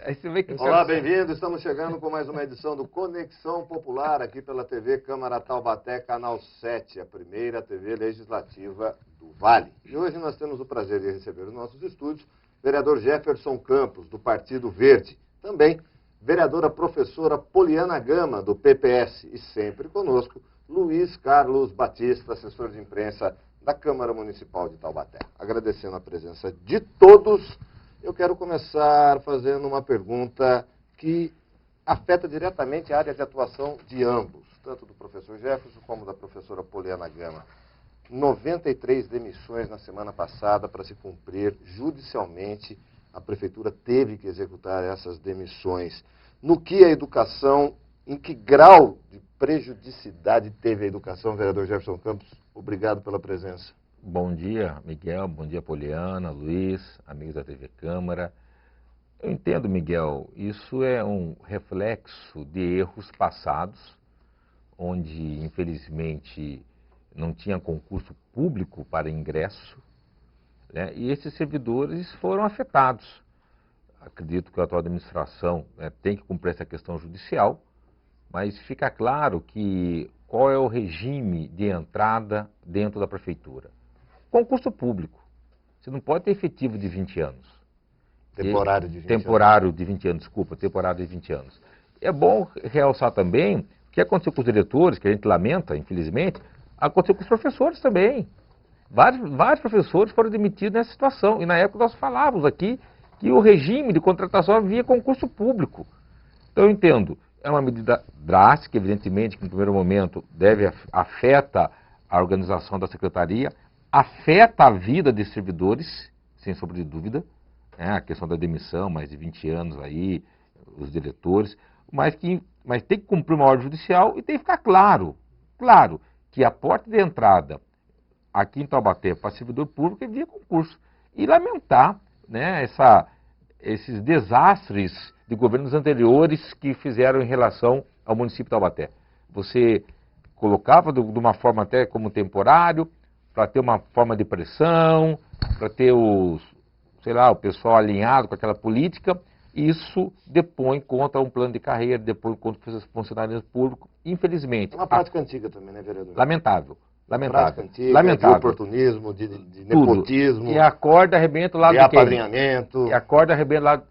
Aí você vê que Olá, bem-vindo. Estamos chegando com mais uma edição do Conexão Popular, aqui pela TV Câmara Taubaté, Canal 7, a primeira TV legislativa do Vale. E hoje nós temos o prazer de receber nos nossos estúdios o vereador Jefferson Campos, do Partido Verde. Também vereadora professora Poliana Gama, do PPS. E sempre conosco, Luiz Carlos Batista, assessor de imprensa da Câmara Municipal de Taubaté. Agradecendo a presença de todos, eu quero começar fazendo uma pergunta que afeta diretamente a área de atuação de ambos, tanto do professor Jefferson como da professora Poliana Gama. 93 demissões na semana passada para se cumprir judicialmente. A prefeitura teve que executar essas demissões. No que a educação, em que grau de prejudicidade teve a educação, vereador Jefferson Campos? Obrigado pela presença. Bom dia, Miguel. Bom dia, Poliana, Luiz, amigos da TV Câmara. Eu entendo, Miguel, isso é um reflexo de erros passados, onde, infelizmente, não tinha concurso público para ingresso, né? E esses servidores foram afetados. Acredito que a atual administração, né, tem que cumprir essa questão judicial, mas fica claro que qual é o regime de entrada dentro da prefeitura. Concurso público. Você não pode ter efetivo de 20 anos. Temporário de 20 temporário de 20 anos, desculpa, temporário de 20 anos. É bom realçar também o que aconteceu com os diretores, que a gente lamenta, infelizmente, aconteceu com os professores também. Vários professores foram demitidos nessa situação. E na época nós falávamos aqui que o regime de contratação havia concurso público. Então eu entendo, é uma medida drástica, evidentemente, que no primeiro momento afeta a organização da secretaria, afeta a vida de servidores, sem sombra de dúvida, né? A questão da demissão, mais de 20 anos aí, os diretores, mas tem que cumprir uma ordem judicial e tem que ficar claro que a porta de entrada aqui em Taubaté para servidor público é via concurso. E lamentar, né, esses desastres de governos anteriores que fizeram em relação ao município de Taubaté. Você colocava de uma forma até como temporário, para ter uma forma de pressão, para ter o pessoal alinhado com aquela política. Isso depõe contra um plano de carreira, depõe contra os funcionários públicos, infelizmente. É uma prática antiga também, né, vereador? Lamentável. Prática antiga, lamentável. de oportunismo, de nepotismo. E a corda arrebenta lá de apadrinhamento. E a corda arrebenta lá.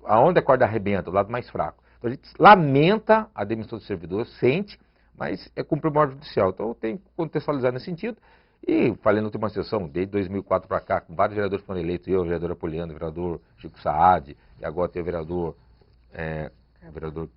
Aonde a corda arrebenta? Do lado mais fraco. Então a gente lamenta a demissão do servidor, sente, mas é cumprir uma ordem judicial. Então tem que contextualizar nesse sentido. E falei na última sessão, desde 2004 para cá, com vários vereadores foram eleitos, eu, o vereador Apoliano, o vereador Chico Saad, e agora tem o vereador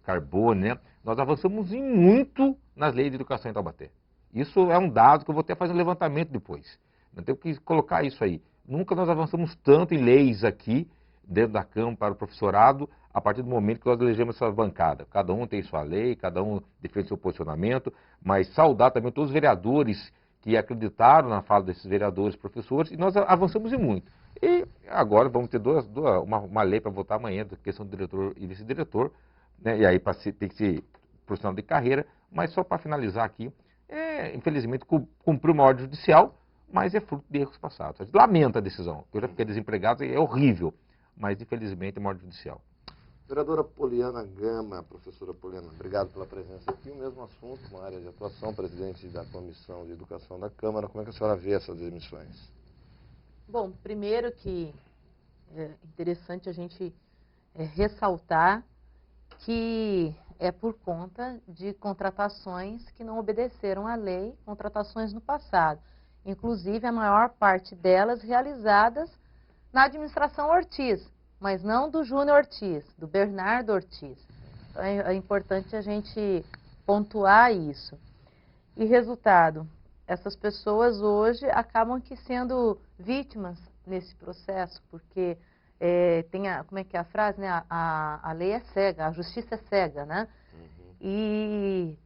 Carbone, né? Nós avançamos em muito nas leis de educação em Taubaté. Isso é um dado que eu vou até fazer um levantamento depois. Eu tenho que colocar isso aí. Nunca nós avançamos tanto em leis aqui, dentro da Câmara, para o professorado, a partir do momento que nós elegemos essa bancada. Cada um tem sua lei, cada um defende seu posicionamento, mas saudar também todos os vereadores que acreditaram na fala desses vereadores, professores, e nós avançamos em muito. E agora vamos ter uma lei para votar amanhã, da questão do diretor e vice-diretor, né? E aí tem que ser profissional de carreira, mas só para finalizar aqui, infelizmente cumpriu uma ordem judicial, mas é fruto de erros passados. A gente lamenta a decisão. Eu já fiquei desempregado e é horrível, mas infelizmente é uma ordem judicial. Vereadora Poliana Gama, professora Poliana, obrigado pela presença aqui. O mesmo assunto, uma área de atuação, presidente da Comissão de Educação da Câmara. Como é que a senhora vê essas demissões? Bom, primeiro que é interessante a gente ressaltar que é por conta de contratações que não obedeceram à lei, contratações no passado. Inclusive, a maior parte delas realizadas na administração Ortiz, mas não do Júnior Ortiz, do Bernardo Ortiz. Então, é importante a gente pontuar isso. E resultado, essas pessoas hoje acabam que sendo vítimas nesse processo, porque como é que é a frase, né? A lei é cega, a justiça é cega, né? E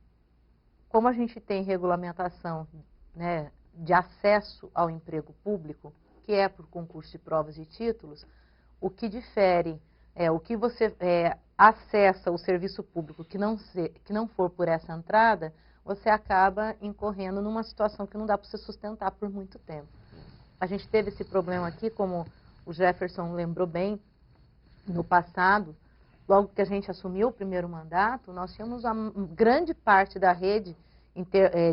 como a gente tem regulamentação, né, de acesso ao emprego público, que é por concurso de provas e títulos, o que difere o que você acessa o serviço público que não for por essa entrada, você acaba incorrendo numa situação que não dá para você sustentar por muito tempo. A gente teve esse problema aqui, como o Jefferson lembrou bem, no passado, logo que a gente assumiu o primeiro mandato, nós tínhamos a grande parte da rede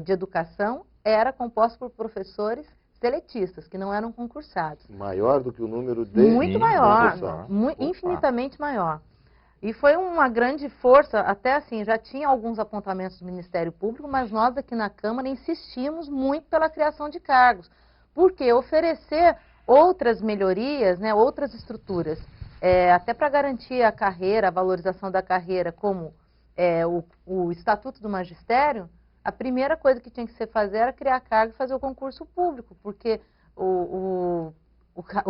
de educação era composta por professores seletistas, que não eram concursados. Maior do que o número de... Muito maior, concursados. infinitamente maior. E foi uma grande força, até assim, já tinha alguns apontamentos do Ministério Público, mas nós aqui na Câmara insistimos muito pela criação de cargos. Porque oferecer outras melhorias, né, outras estruturas, até para garantir a carreira, a valorização da carreira, como o Estatuto do Magistério, a primeira coisa que tinha que se fazer era criar cargo e fazer o concurso público, porque o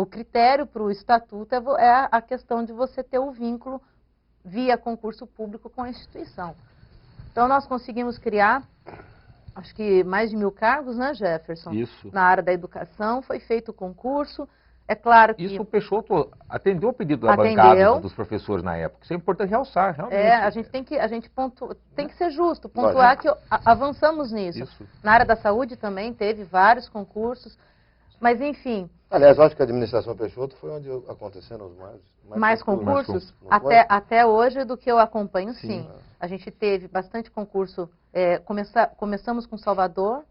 critério para o Estatuto é a questão de você ter o vínculo via concurso público com a instituição. Então, nós conseguimos criar, acho que mais de 1000 cargos, né, Jefferson? Isso. Na área da educação, foi feito o concurso. É claro que... Isso o Peixoto atendeu o pedido da bancada dos professores na época. Isso é importante realçar, realmente. A gente tem que ser justo, pontuar que avançamos nisso. Isso. Na área da saúde também teve vários concursos, mas enfim... Aliás, eu acho que a administração Peixoto foi onde aconteceram os mais concursos? Até Até hoje, do que eu acompanho, sim. A gente teve bastante concurso. Começamos com Salvador,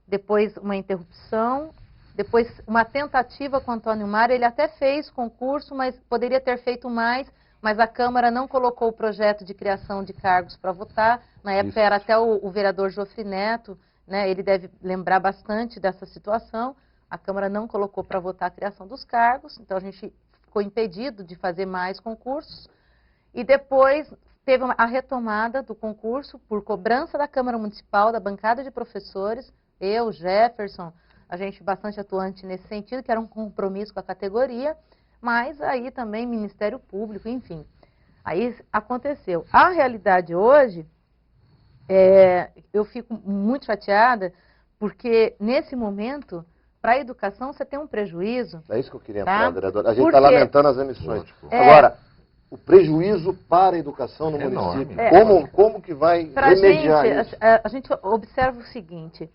depois uma interrupção, depois uma tentativa com Antônio Mário. Ele até fez concurso, mas poderia ter feito mais, mas a Câmara não colocou o projeto de criação de cargos para votar. Na época era até o vereador Jofre Neto, né, ele deve lembrar bastante dessa situação. A Câmara não colocou para votar a criação dos cargos, então a gente ficou impedido de fazer mais concursos. E depois teve a retomada do concurso por cobrança da Câmara Municipal, da bancada de professores, eu, Jefferson, a gente bastante atuante nesse sentido, que era um compromisso com a categoria, mas aí também Ministério Público, enfim. Aí aconteceu. A realidade hoje, eu fico muito chateada, porque nesse momento... Para a educação, você tem um prejuízo. É isso que eu queria tá? falar, vereadora. A gente está lamentando as emissões. Agora, o prejuízo para a educação no município, como que vai remediar isso? A gente observa o seguinte,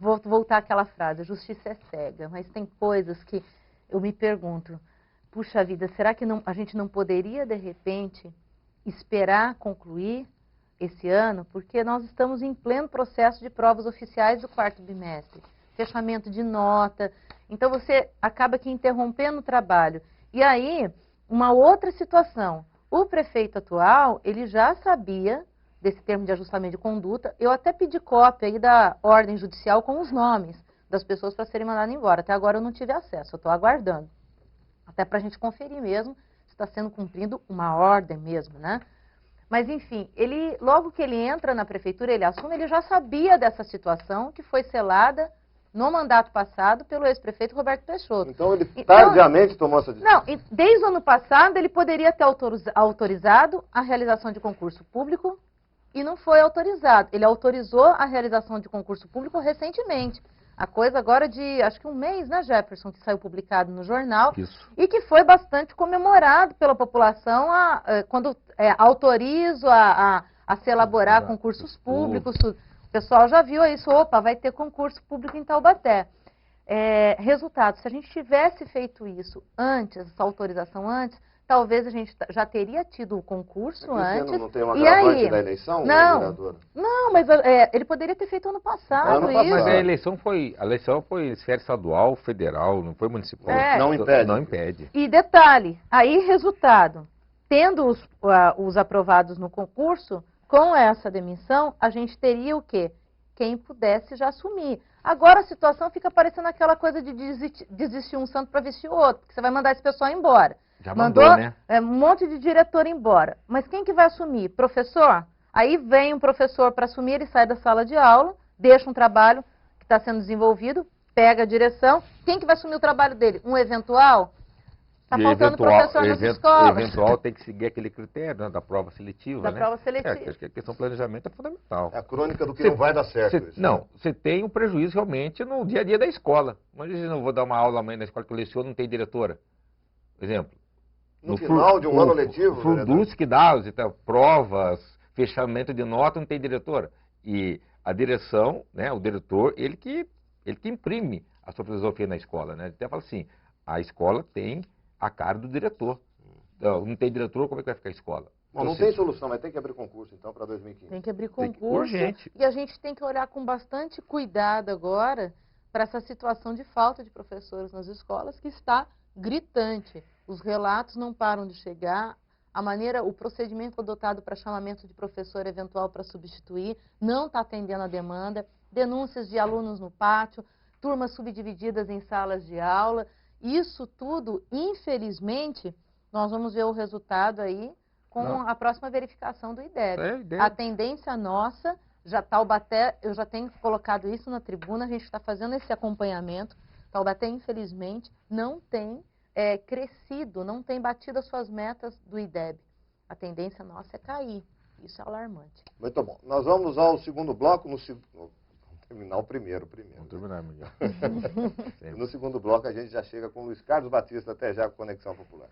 vou voltar àquela frase, a justiça é cega, mas tem coisas que eu me pergunto, puxa vida, será que a gente não poderia, de repente, esperar concluir esse ano, porque nós estamos em pleno processo de provas oficiais do 4º bimestre, fechamento de nota, então você acaba aqui interrompendo o trabalho. E aí, uma outra situação, o prefeito atual, ele já sabia desse termo de ajustamento de conduta, eu até pedi cópia aí da ordem judicial com os nomes das pessoas para serem mandadas embora, até agora eu não tive acesso, eu estou aguardando, até para a gente conferir mesmo se está sendo cumprido uma ordem mesmo, né? Mas, enfim, logo que ele entra na prefeitura, ele assume, ele já sabia dessa situação que foi selada no mandato passado pelo ex-prefeito Roberto Peixoto. Então, ele tardiamente tomou essa decisão? Não, desde o ano passado, ele poderia ter autorizado a realização de concurso público e não foi autorizado. Ele autorizou a realização de concurso público recentemente. A coisa agora de, acho que um mês, né, Jefferson, que saiu publicado no jornal. Isso. E que foi bastante comemorado pela população quando autorizo a se elaborar concursos públicos. O pessoal já viu isso, opa, vai ter concurso público em Taubaté. Resultado, se a gente tivesse feito isso antes, essa autorização antes, talvez a gente já teria tido o concurso antes. Não tem uma agravante da eleição, vereadora? Não, mas ele poderia ter feito ano passado isso. Mas a eleição foi esfera estadual, federal, não foi municipal. Não impede. Não impede. E detalhe, aí resultado, tendo os aprovados no concurso, com essa demissão, a gente teria o quê? Quem pudesse já assumir. Agora a situação fica parecendo aquela coisa de desistir um santo para vestir o outro, porque você vai mandar esse pessoal embora. Já mandou, né? Um monte de diretor embora. Mas quem que vai assumir? Professor? Aí vem um professor para assumir, ele sai da sala de aula, deixa um trabalho que está sendo desenvolvido, pega a direção. Quem que vai assumir o trabalho dele? Um eventual? Está faltando professor nas escolas. Eventual tem que seguir aquele critério, né, da prova seletiva, da prova seletiva. Acho que a questão do planejamento é fundamental. É a crônica do que não vai dar certo. Você tem um prejuízo realmente no dia a dia da escola. Imagina, eu não vou dar uma aula amanhã na escola que eu leciono, não tem diretora. Por exemplo. No final de um ano letivo, Furduz que dá, provas, fechamento de nota, não tem diretora. E a direção, né, o diretor, ele que imprime a sua filosofia na escola, né? Ele até fala assim, a escola tem a cara do diretor. Não tem diretor, como é que vai ficar a escola? Bom, não tem solução, mas tem que abrir concurso, então, para 2015. Tem que abrir Tem que- concurso. urgente. E a gente tem que olhar com bastante cuidado agora para essa situação de falta de professores nas escolas, que está gritante. Os relatos não param de chegar. O procedimento adotado para chamamento de professor eventual para substituir não está atendendo a demanda. Denúncias de alunos no pátio, turmas subdivididas em salas de aula. Isso tudo, infelizmente, nós vamos ver o resultado aí com a próxima verificação do IDEB. A tendência nossa, Taubaté, eu já tenho colocado isso na tribuna, a gente está fazendo esse acompanhamento. Taubaté, infelizmente, não tem crescido, não tem batido as suas metas do IDEB. A tendência nossa é cair. Isso é alarmante. Muito bom. Nós vamos ao segundo bloco. Vamos terminar o primeiro. Vamos terminar, Miguel. No segundo bloco a gente já chega com o Luiz Carlos Batista, até já com Conexão Popular.